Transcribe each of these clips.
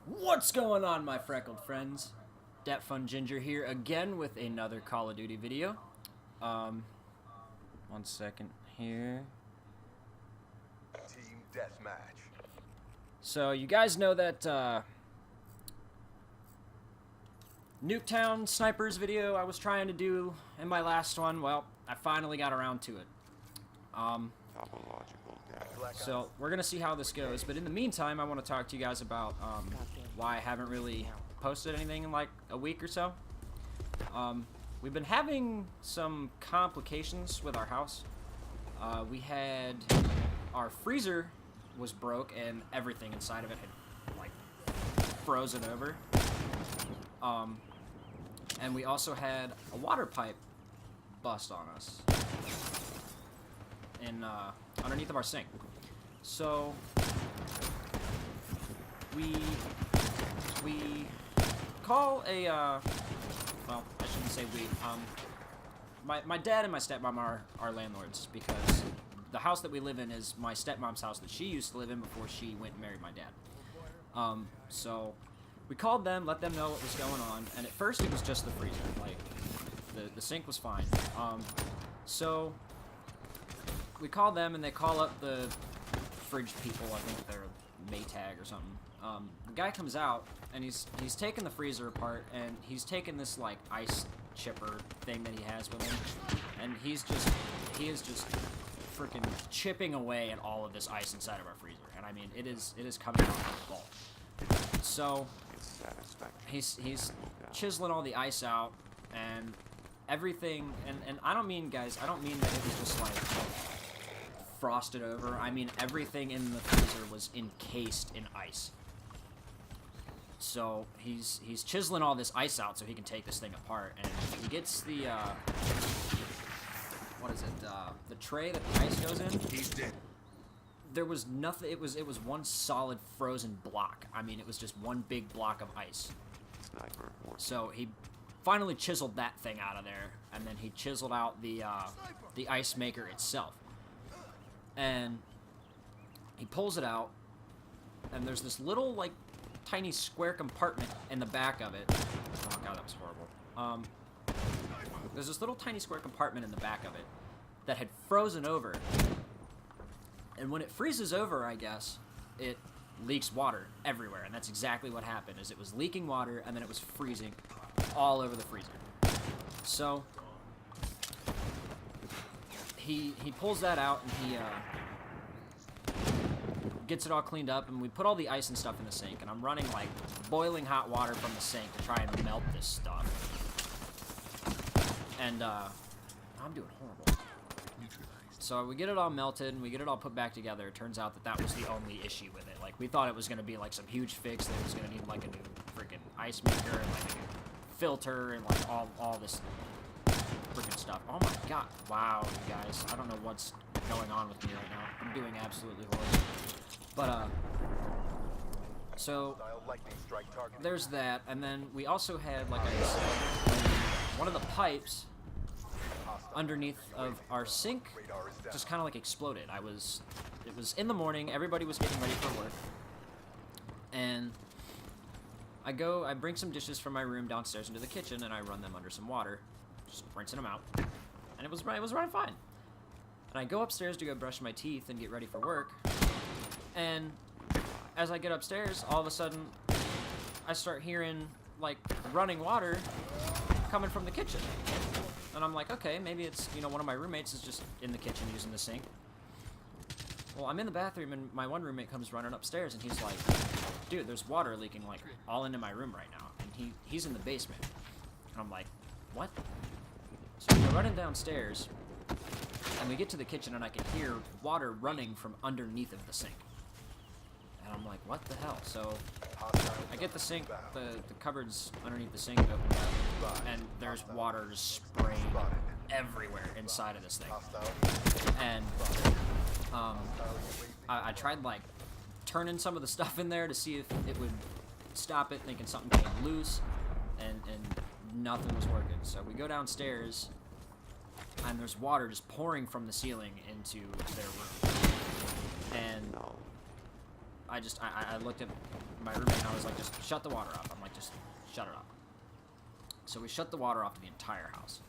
What's going on, my freckled friends? Dat Fun Ginger here again with another Call of Duty video. Um, 1 second here. Team deathmatch. So you guys know that Nuketown Snipers video I was trying to do in my last one? Well, I finally got around to it. So we're gonna see how this goes, but in the meantime, I want to talk to you guys about why I haven't really posted anything in like a week or so. We've been having some complications with our house. We had our freezer was broke and everything inside of it had like frozen over. And we also had a water pipe bust on us in underneath of our sink. So we call a well, I shouldn't say we. My dad and my stepmom are landlords because the house that we live in is my stepmom's house that she used to live in before she went and married my dad. So we called them, let them know what was going on, and at first it was just the freezer. Like the sink was fine. So we call them and they call up the fridge people. I think they're Maytag or something. The guy comes out and he's taking the freezer apart and he's taking this like ice chipper thing that he has with him, and he is just freaking chipping away at all of this ice inside of our freezer. And I mean, it is coming out like a ball. So he's chiseling all the ice out and everything, and I don't mean, guys, I don't mean that it was just like frosted over. I mean everything in the freezer was encased in ice. So he's chiseling all this ice out so he can take this thing apart, and he gets the what is it? The tray that the ice goes in. He's dead. There was nothing. It was one solid frozen block. I mean, it was just one big block of ice. So he finally chiseled that thing out of there, and then he chiseled out the ice maker itself. And he pulls it out, and there's this little like tiny square compartment in the back of it. Oh god, that was horrible. There's this little tiny square compartment in the back of it that had frozen over. And when it freezes over, I guess, it leaks water everywhere, and that's exactly what happened. Is it was leaking water, and then it was freezing all over the freezer. So he pulls that out, and he gets it all cleaned up, and we put all the ice and stuff in the sink, and I'm running like boiling hot water from the sink to try and melt this stuff. And I'm doing horrible. So we get it all melted, and we get it all put back together. It turns out that that was the only issue with it. Like, we thought it was going to be like some huge fix, that it was going to need like a new freaking ice maker and like a new filter and like all this freaking stuff. Oh my god. Wow, you guys. I don't know what's going on with me right now. I'm doing absolutely horrible. But, so there's that, and then we also had, like I said, one of the pipes underneath of our sink just kind of like exploded. It was in the morning, everybody was getting ready for work, and I bring some dishes from my room downstairs into the kitchen, and I run them under some water, just rinsing them out, and it was running fine. And I go upstairs to go brush my teeth and get ready for work, and as I get upstairs, all of a sudden, I start hearing, like, running water coming from the kitchen. And I'm like, okay, maybe it's, you know, one of my roommates is just in the kitchen using the sink. Well, I'm in the bathroom, and my one roommate comes running upstairs, and he's like, dude, there's water leaking, like, all into my room right now. And he's in the basement. And I'm like, what? So we're running downstairs, and we get to the kitchen, and I can hear water running from underneath of the sink. And I'm like, what the hell? So I get the sink, the cupboards underneath the sink open up, and there's water just spraying everywhere inside of this thing. And I tried like turning some of the stuff in there to see if it would stop it, thinking something came loose, and nothing was working. So we go downstairs, and there's water just pouring from the ceiling into their room. And I looked at my roommate and I was like, just shut the water off. I'm like, just shut it off. So we shut the water off to the entire house.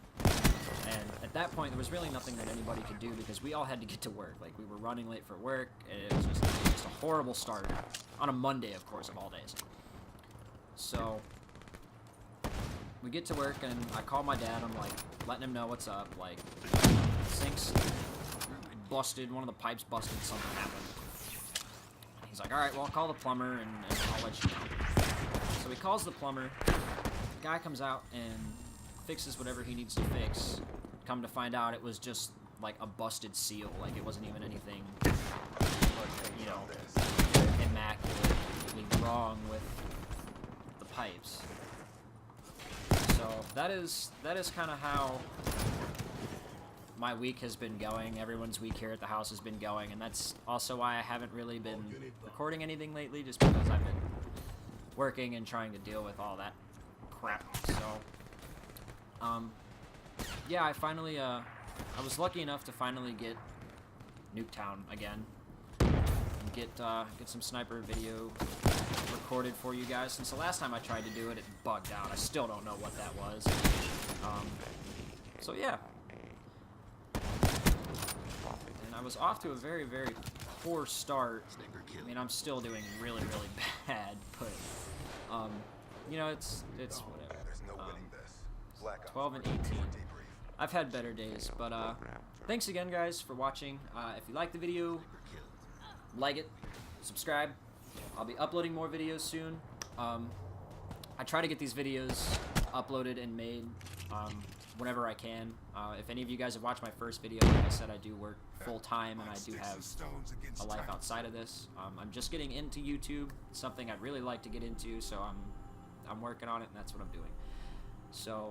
And at that point, there was really nothing that anybody could do because we all had to get to work. Like, we were running late for work, and it was just a horrible start on a Monday, of course, of all days. So we get to work, and I call my dad. I'm like, letting him know what's up. Like, sinks busted, one of the pipes busted, something happened. He's like, all right, well, I'll call the plumber, and I'll let you know. So he calls the plumber. The guy comes out and fixes whatever he needs to fix. Come to find out, it was just like a busted seal. Like, it wasn't even anything, you know, immaculately wrong with the pipes. So that is kind of how my week has been going. Everyone's week here at the house has been going, and that's also why I haven't really been recording anything lately, just because I've been working and trying to deal with all that crap. So yeah, I finally, I was lucky enough to finally get Nuketown again, and get some sniper video recorded for you guys. Since the last time I tried to do it, it bugged out. I still don't know what that was. So yeah. And I was off to a very, very poor start. I mean, I'm still doing really, really bad, but, you know, it's whatever. 12 and 18. I've had better days, but thanks again, guys, for watching. If you like the video, like it, subscribe. I'll be uploading more videos soon. I try to get these videos uploaded and made whenever I can. If any of you guys have watched my first video, like I said, I do work full-time, and I do have a life outside of this. I'm just getting into YouTube, something I'd really like to get into, so I'm working on it, and that's what I'm doing. So,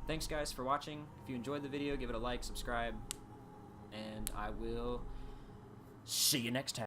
thanks guys for watching. If you enjoyed the video, give it a like, subscribe, and I will see you next time.